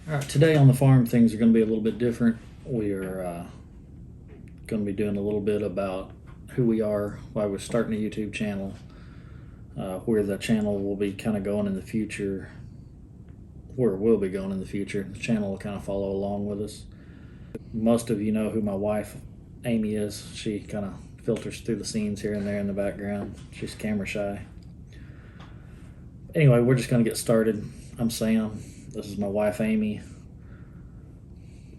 All right, today on the farm, things are going to be a little bit different. We are going to be doing a little bit about who we are, why we're starting a YouTube channel, where the channel will be kind of going in the future, where it will be going in the future. The channel will kind of follow along with us. Most of you know who my wife, Amy, is. She kind of filters through the scenes here and there in the background. She's camera shy. Anyway, we're just going to get started. I'm Sam. This is my wife, Amy.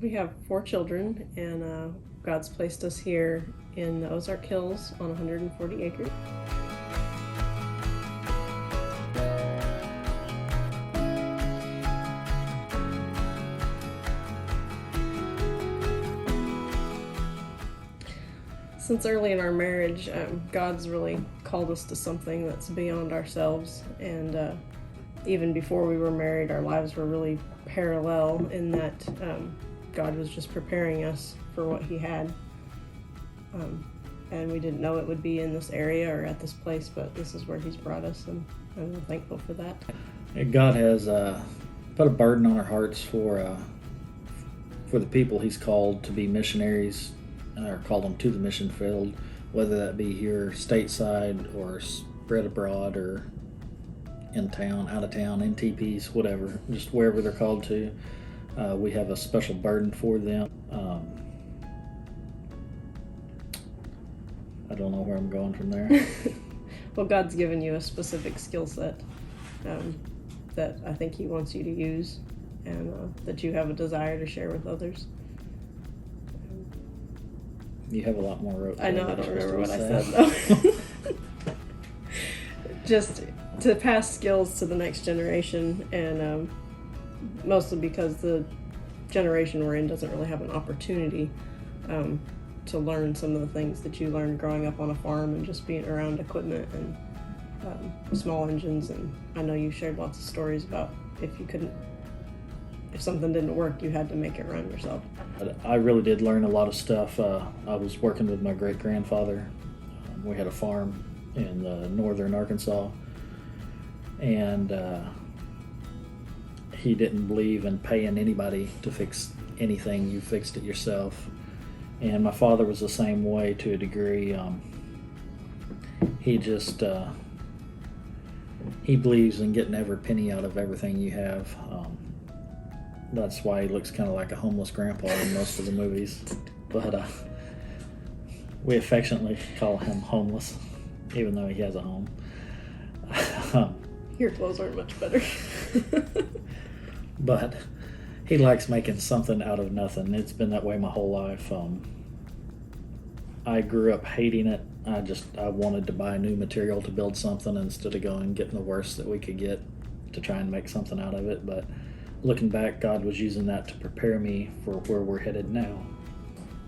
We have 4 children, and God's placed us here in the Ozark Hills on 140 acres. Since early in our marriage, God's really called us to something that's beyond ourselves, and even before we were married, our lives were really parallel in that God was just preparing us for what He had. And we didn't know it would be in this area or at this place, but this is where He's brought us, and I'm thankful for that. God has put a burden on our hearts for the people He's called to be missionaries, or called them to the mission field, whether that be here stateside or spread abroad or in town, out of town, in TPs, whatever, just wherever they're called to. We have a special burden for them. I don't know where I'm going from there. Well, God's given you a specific skill set that I think He wants you to use, and that you have a desire to share with others. You have a lot more rope. I know, I don't remember what I said though. Just to pass skills to the next generation, and mostly because the generation we're in doesn't really have an opportunity to learn some of the things that you learned growing up on a farm and just being around equipment and small engines. And I know you shared lots of stories about if something didn't work, you had to make it run yourself. I really did learn a lot of stuff. I was working with my great-grandfather. We had a farm in northern Arkansas, and he didn't believe in paying anybody to fix anything. You fixed it yourself. And my father was the same way to a degree. He just he believes in getting every penny out of everything you have. That's why he looks kind of like a homeless grandpa in most of the movies. But we affectionately call him homeless, even though he has a home. Your clothes aren't much better. But he likes making something out of nothing. It's been that way my whole life. I grew up hating it. I wanted to buy new material to build something instead of going and getting the worst that we could get to try and make something out of it. But looking back, God was using that to prepare me for where we're headed now.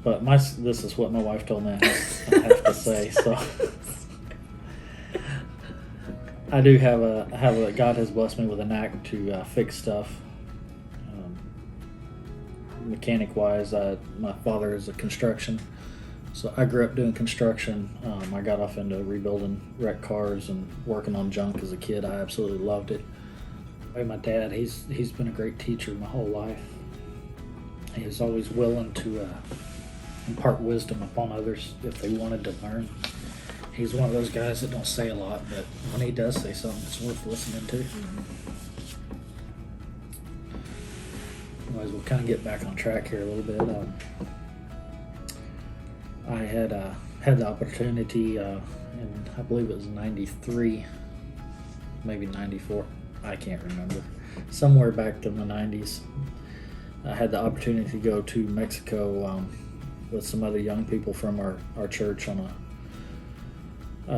But this is what my wife told me I have to say. So I do have a God has blessed me with a knack to fix stuff. Mechanic wise, my father is a construction, so I grew up doing construction. I got off into rebuilding wrecked cars and working on junk as a kid. I absolutely loved it. My dad, he's been a great teacher my whole life. He was always willing to impart wisdom upon others if they wanted to learn. He's one of those guys that don't say a lot, but when he does say something, it's worth listening to. Anyways, we'll kind of get back on track here a little bit. I had the opportunity in, I believe it was 93, maybe 94. I can't remember. Somewhere back in the 90s, I had the opportunity to go to Mexico with some other young people from our church on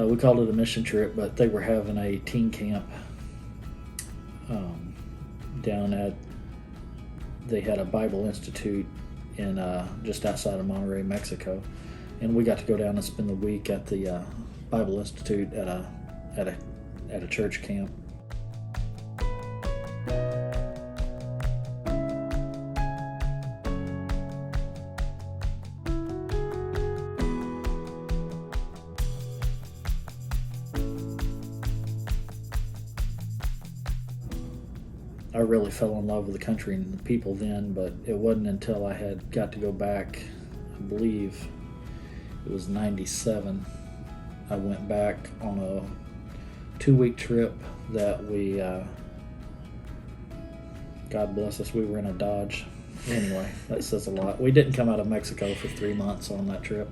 we called it a mission trip, but they were having a teen camp they had a Bible Institute in just outside of Monterrey, Mexico, and we got to go down and spend the week at the Bible Institute at a church camp. I really fell in love with the country and the people then, but it wasn't until I had got to go back, I believe it was 97, I went back on a 2-week trip that we, God bless us, we were in a Dodge. Anyway, that says a lot. We didn't come out of Mexico for 3 months on that trip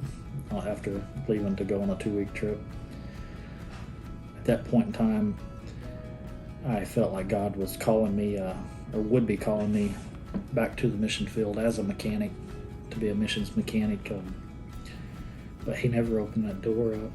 after leaving to go on a 2-week trip. At that point in time, I felt like God was calling me, or would be calling me, back to the mission field as a mechanic, to be a missions mechanic. But He never opened that door up.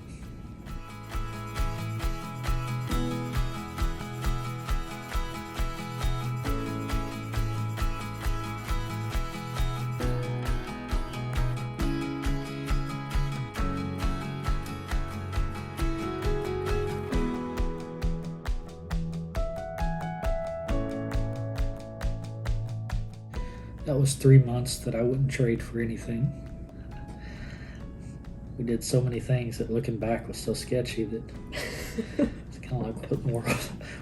That was 3 months that I wouldn't trade for anything. We did so many things that looking back was so sketchy that it's kind of like,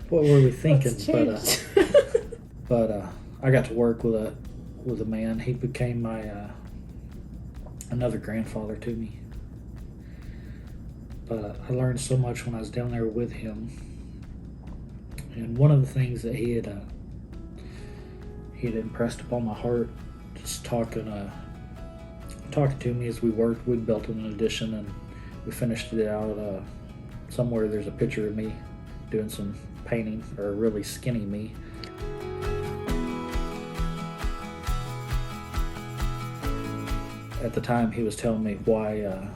what were we thinking? But I got to work with a man. He became my another grandfather to me. But I learned so much when I was down there with him. And one of the things that he had impressed upon my heart, just talking to me as we worked. We built an addition and we finished it out. Somewhere there's a picture of me doing some painting, or really skinny me. At the time, he was telling me why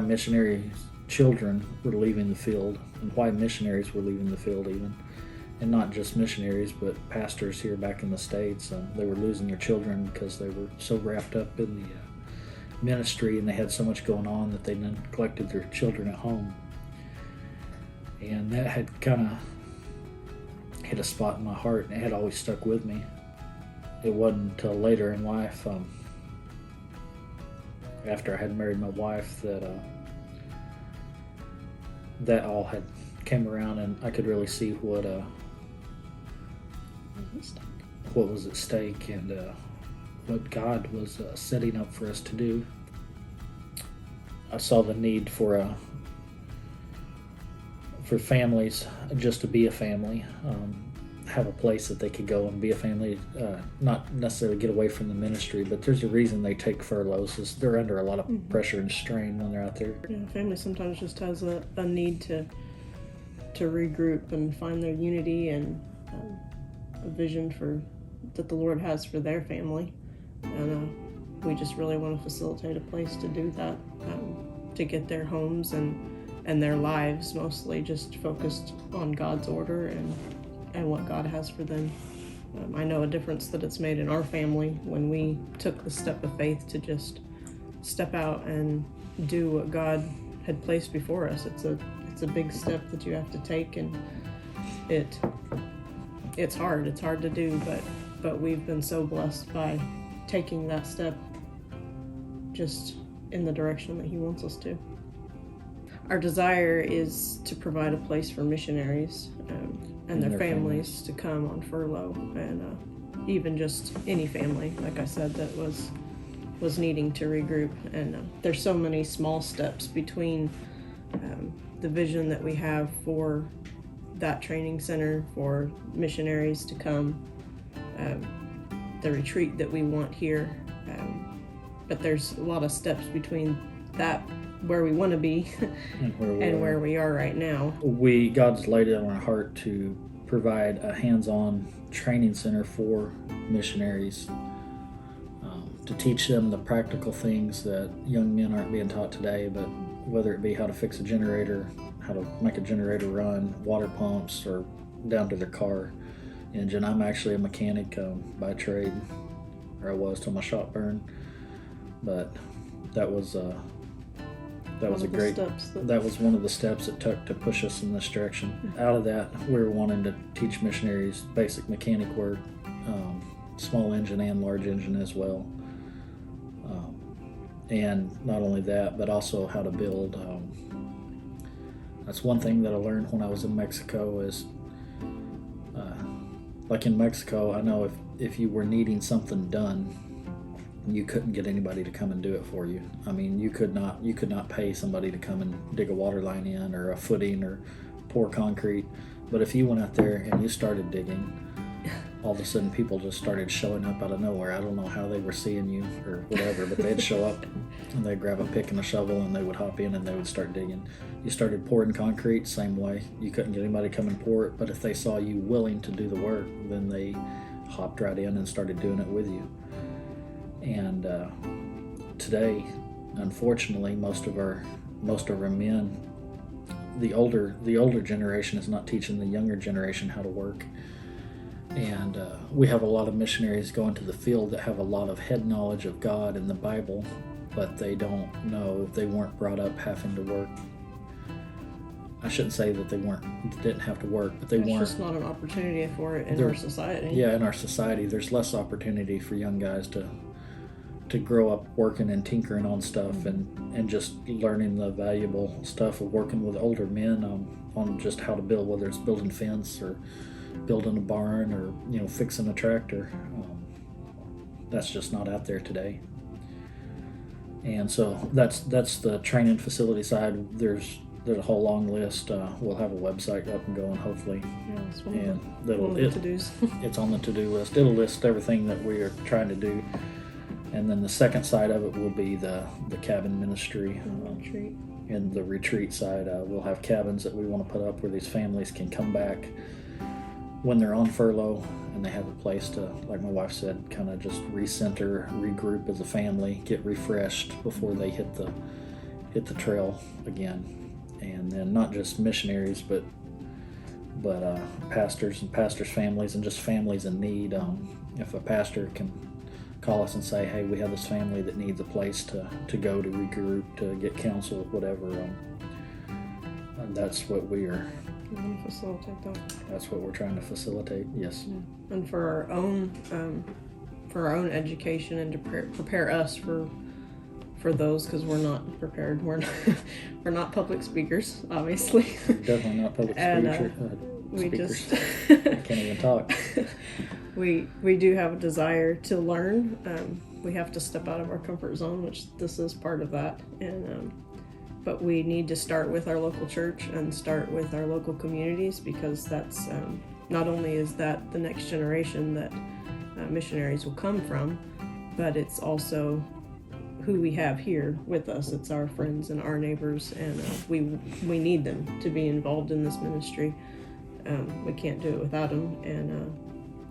missionary children were leaving the field, and why missionaries were leaving the field even. And not just missionaries, but pastors here back in the States. They were losing their children because they were so wrapped up in the ministry, and they had so much going on that they neglected their children at home. And that had kind of hit a spot in my heart, and it had always stuck with me. It wasn't until later in life, after I had married my wife, that all had came around, and I could really see what was at stake, and what God was setting up for us to do. I saw the need for families just to be a family, have a place that they could go and be a family, not necessarily get away from the ministry, but there's a reason they take furloughs, is they're under a lot of pressure and strain when they're out there. Yeah, family sometimes just has a need to regroup and find their unity and a vision that the Lord has for their family, and we just really want to facilitate a place to do that, to get their homes and their lives mostly just focused on God's order and what God has for them. I know a difference that it's made in our family when we took the step of faith to just step out and do what God had placed before us. It's a big step that you have to take, and it's hard to do, but we've been so blessed by taking that step just in the direction that He wants us to. Our desire is to provide a place for missionaries and their families to come on furlough, and even just any family, like I said, that was needing to regroup. And there's so many small steps between the vision that we have for that training center for missionaries to come, the retreat that we want here, but there's a lot of steps between that, where we want to be and where we are right now. God's laid it on our heart to provide a hands-on training center for missionaries, to teach them the practical things that young men aren't being taught today, but whether it be how to fix a generator, how to make a generator run, water pumps, or down to their car engine. I'm actually a mechanic by trade, or I was till my shop burned, but that was one of the steps it took to push us in this direction. Out of that, we were wanting to teach missionaries basic mechanic work, small engine and large engine as well. And not only that, but also how to build. That's one thing that I learned when I was in Mexico, is like in Mexico, I know if you were needing something done, you couldn't get anybody to come and do it for you. I mean, you could not pay somebody to come and dig a water line in or a footing or pour concrete. But if you went out there and you started digging, all of a sudden people just started showing up out of nowhere. I don't know how they were seeing you or whatever, but they'd show up and they'd grab a pick and a shovel and they would hop in and they would start digging. You started pouring concrete, same way. You couldn't get anybody to come and pour it, but if they saw you willing to do the work, then they hopped right in and started doing it with you. And today, unfortunately, most of our men, the older generation is not teaching the younger generation how to work. And we have a lot of missionaries going to the field that have a lot of head knowledge of God and the Bible, but they don't know, they weren't brought up having to work. I shouldn't say that they didn't have to work, but There's just not an opportunity for it in our society. Yeah, in our society, there's less opportunity for young guys to grow up working and tinkering on stuff and just learning the valuable stuff of working with older men on just how to build, whether it's building fence or building a barn or fixing a tractor. That's just not out there today. And so that's the training facility side. There's a whole long list. We'll have a website up and going, hopefully. Yeah, that's one of the to-dos. It's on the to-do list. It'll list everything that we are trying to do. And then the second side of it will be the cabin ministry. Retreat. And the retreat side, we'll have cabins that we want to put up where these families can come back when they're on furlough and they have a place to, like my wife said, kind of just recenter, regroup as a family, get refreshed before they hit the trail again. And then not just missionaries, but pastors and pastors' families and just families in need. If a pastor can call us and say, hey, we have this family that needs a place to go to regroup, to get counsel, whatever, that's what we are. We want to facilitate that. That's what we're trying to facilitate. Yes. Yeah. And for our own education and to prepare us for those, because we're not prepared. We're not public speakers, obviously. Definitely not public speakers. We just I can't even talk. We do have a desire to learn. We have to step out of our comfort zone, which this is part of that. And but we need to start with our local church and start with our local communities, because that's not only is that the next generation that missionaries will come from, but it's also who we have here with us. It's our friends and our neighbors, and we need them to be involved in this ministry. We can't do it without them, and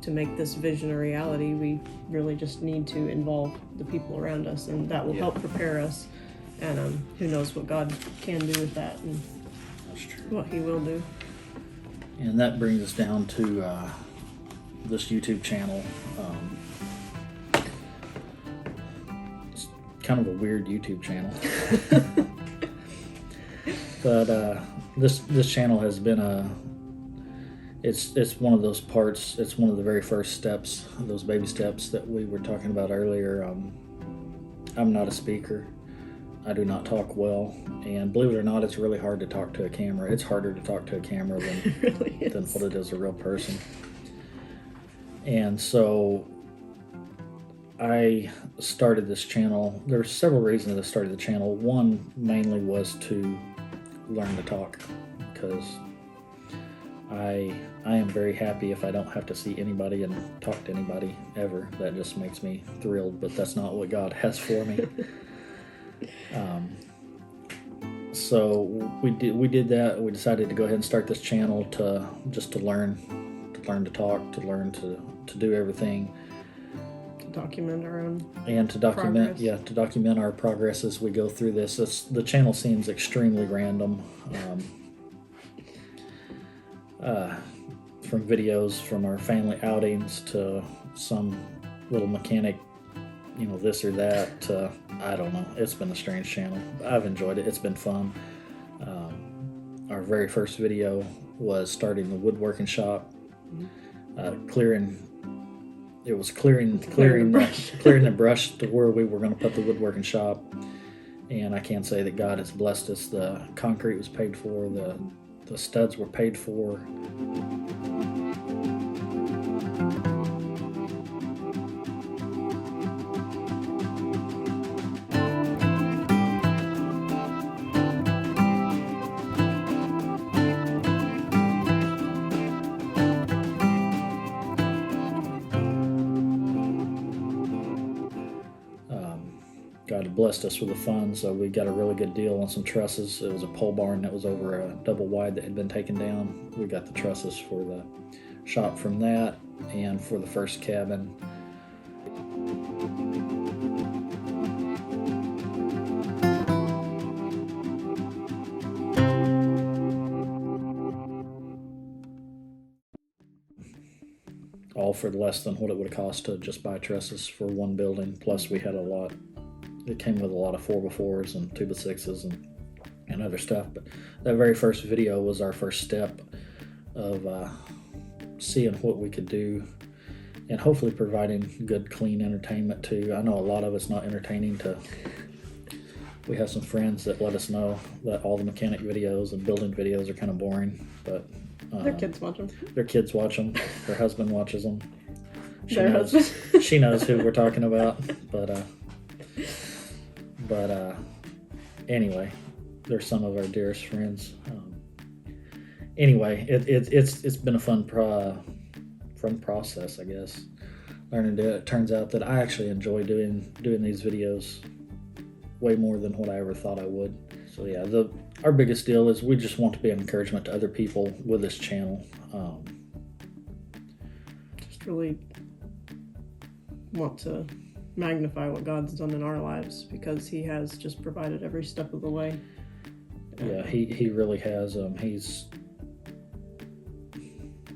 to make this vision a reality, we really just need to involve the people around us, and that will help prepare us. And who knows what God can do with that, and That's true. what He will do. And that brings us down to this YouTube channel. It's kind of a weird YouTube channel. But this channel has been it's one of those parts, it's one of the very first steps, those baby steps that we were talking about earlier. I'm not a speaker. I do not talk well, and believe it or not, it's really hard to talk to a camera. It's harder to talk to a camera than Really than is. what it is a real person. And so I started this channel. There were several reasons I started the channel. One mainly was to learn to talk, because I am very happy if I don't have to see anybody and talk to anybody ever. That just makes me thrilled, but that's not what God has for me. So we did that. We decided to go ahead and start this channel to learn to talk, to learn to do everything, To document our own and to document progress. to document our progress as we go through this. The channel seems extremely random, from videos from our family outings to some little mechanic, this or that. I don't know. It's been a strange channel. I've enjoyed it. It's been fun. Our very first video was starting the woodworking shop, clearing the brush. clearing the brush to where we were going to put the woodworking shop. And I can say that God has blessed us. The concrete was paid for. The studs were paid for. God had blessed us with the funds, so we got a really good deal on some trusses. It was a pole barn that was over a double wide that had been taken down. We got the trusses for the shop from that and for the first cabin. All for less than what it would have cost to just buy trusses for one building. Plus we had a lot. It came with a lot of 4x4s and 2x6s and other stuff. But that very first video was our first step of seeing what we could do and hopefully providing good, clean entertainment too. I know a lot of it's not entertaining to. We have some friends that let us know that all the mechanic videos and building videos are kind of boring, but Their kids watch them. their kids watch them. Their husband watches them. Their husband. She knows who we're talking about, but anyway, they're some of our dearest friends. Anyway, it's been a fun process, I guess. Learning to do it. It turns out that I actually enjoy doing these videos way more than what I ever thought I would. So yeah, our biggest deal is we just want to be an encouragement to other people with this channel. Just really want to magnify what God's done in our lives, because He has just provided every step of the way. Yeah, he really has.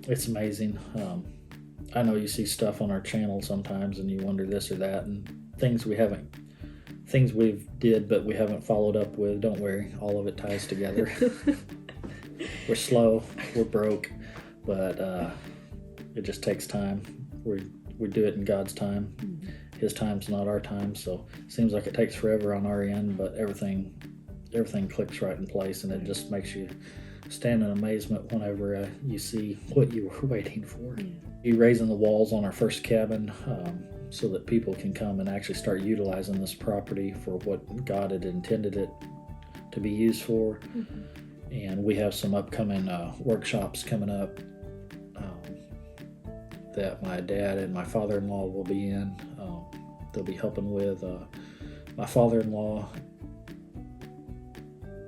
It's amazing. I know you see stuff on our channel sometimes and you wonder this or that, and things we've did but we haven't followed up with. Don't worry, all of it ties together. We're slow, we're broke, but it just takes time. We do it in God's time. His time's not our time, so it seems like it takes forever on our end, but everything clicks right in place, and it just makes you stand in amazement whenever you see what you were waiting for. Be raising the walls on our first cabin so that people can come and actually start utilizing this property for what God had intended it to be used for. And we have some upcoming workshops coming up that my dad and my father-in-law will be in. They'll be helping with my father-in-law.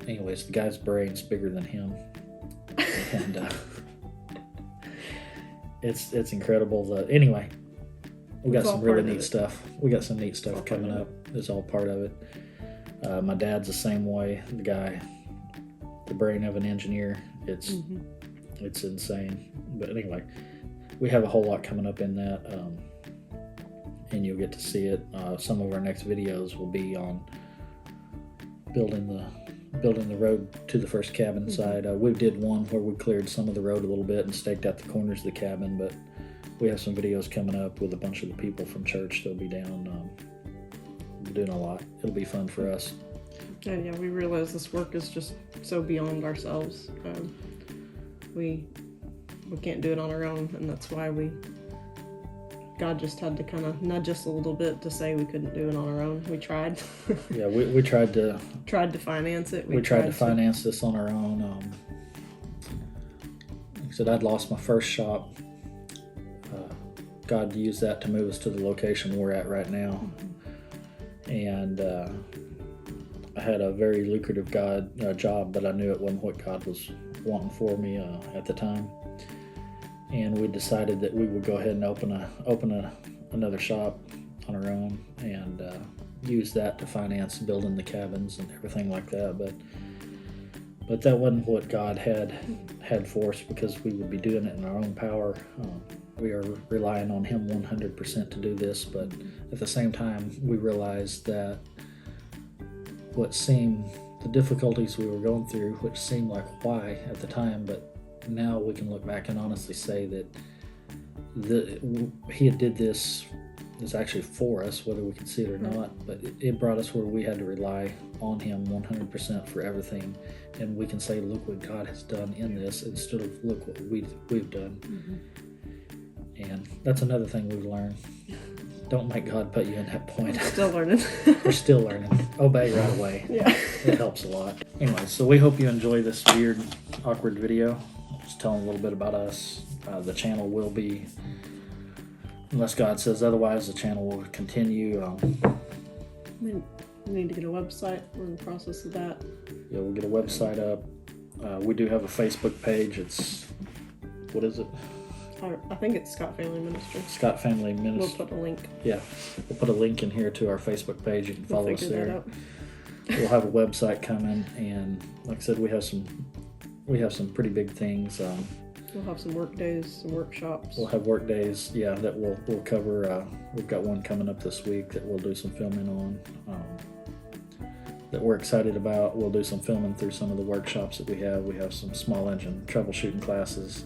Anyways, the guy's brain's bigger than him, and it's incredible. Anyway, we got some really neat stuff. We got some neat stuff coming up. It's all part of it. My dad's the same way. The guy, the brain of an engineer. It's insane. But anyway, we have a whole lot coming up in that, and you'll get to see it. Some of our next videos will be on building the road to the first cabin side. We did one where we cleared some of the road a little bit and staked out the corners of the cabin, but we have some videos coming up with a bunch of the people from church. They'll be down doing a lot. It'll be fun for us. And yeah, we realize this work is just so beyond ourselves. We can't do it on our own, and that's why God just had to kind of nudge us a little bit to say we couldn't do it on our own. We tried. Yeah, we tried to finance it. We tried to finance this on our own. Like I said, I'd lost my first shop. God used that to move us to the location we're at right now. And I had a very lucrative job, but I knew it wasn't what God was wanting for me at the time. And we decided that we would go ahead and open another shop on our own and use that to finance building the cabins and everything like that. But that wasn't what God had for us, because we would be doing it in our own power. We are relying on Him 100% to do this, but at the same time, we realized that the difficulties we were going through, which seemed like why at the time, but now we can look back and honestly say that He did this is actually for us, whether we can see it or not, but it brought us where we had to rely on Him 100% for everything, and we can say, look what God has done in this, instead of look what we've done. And that's another thing we've learned. Don't make God put you in that point. Still learning. We're still learning. Obey right away. Yeah. It helps a lot. Anyway, so we hope you enjoy this weird, awkward video. Just telling a little bit about us. The channel will be, unless God says otherwise, the channel will continue. We need to get a website. We're in the process of that. Yeah, we'll get a website up. We do have a Facebook page. It's, what is it? I think it's Scott Family Ministry. Scott Family We'll Ministry. put a link. Yeah, we'll put a link in here to our Facebook page. You can We'll follow us figure that there. out. We'll have a website coming, and like I said, we have some pretty big things. We'll have some work days, some workshops. We'll have work days, yeah, that we'll cover. We've got one coming up this week that we'll do some filming on. That we're excited about. We'll do some filming through some of the workshops that we have. We have some small engine troubleshooting classes.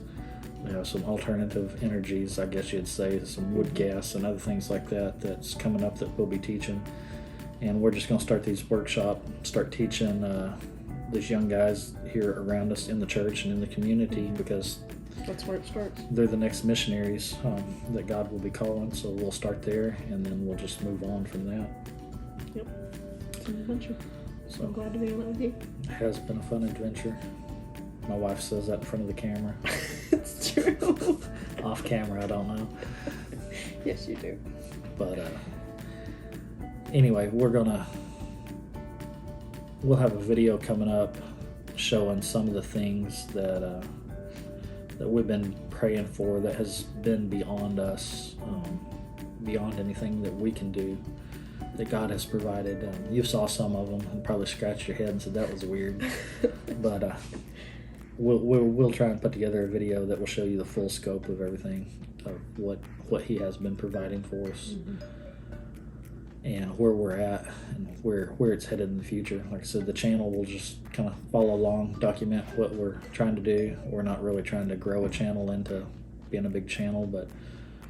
We have some alternative energies, I guess you'd say, some wood gas and other things like that that's coming up that we'll be teaching. And we're just going to start these workshops, start teaching these young guys here around us in the church and in the community, because That's where it starts. they're the next missionaries that God will be calling. So we'll start there, and then we'll just move on from that. Yep. It's an adventure. So I'm So glad to be on it with you. it has been a fun adventure. My wife says that in front of the camera. It's true. Off camera, I don't know. Yes, you do. But anyway, we'll have a video coming up showing some of the things that we've been praying for, that has been beyond us, beyond anything that we can do, that God has provided. You saw some of them and probably scratched your head and said that was weird. But we'll try and put together a video that will show you the full scope of everything, of what He has been providing for us. Mm-hmm. And where we're at and where it's headed in the future. Like I said, the channel will just kind of follow along, document what we're trying to do. We're not really trying to grow a channel into being a big channel, but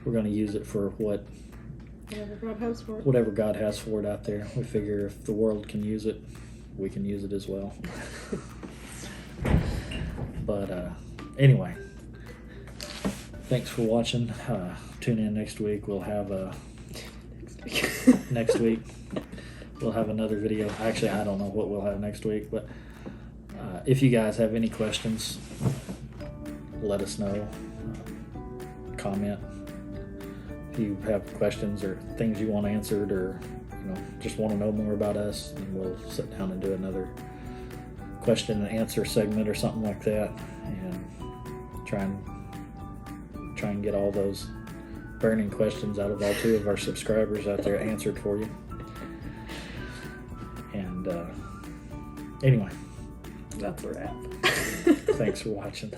we're going to use it for Whatever God has for it. whatever God has for it out there. We figure if the world can use it, we can use it as well. But anyway, thanks for watching. Tune in next week. We'll have next week we'll have another video. Actually, I don't know what we'll have next week, but if you guys have any questions, let us know. Comment if you have questions or things you want answered, or just want to know more about us, and we'll sit down and do another question and answer segment or something like that, and try and get all those burning questions out of all 2 of our subscribers out there answered for you. And anyway, That's a wrap. thanks for watching.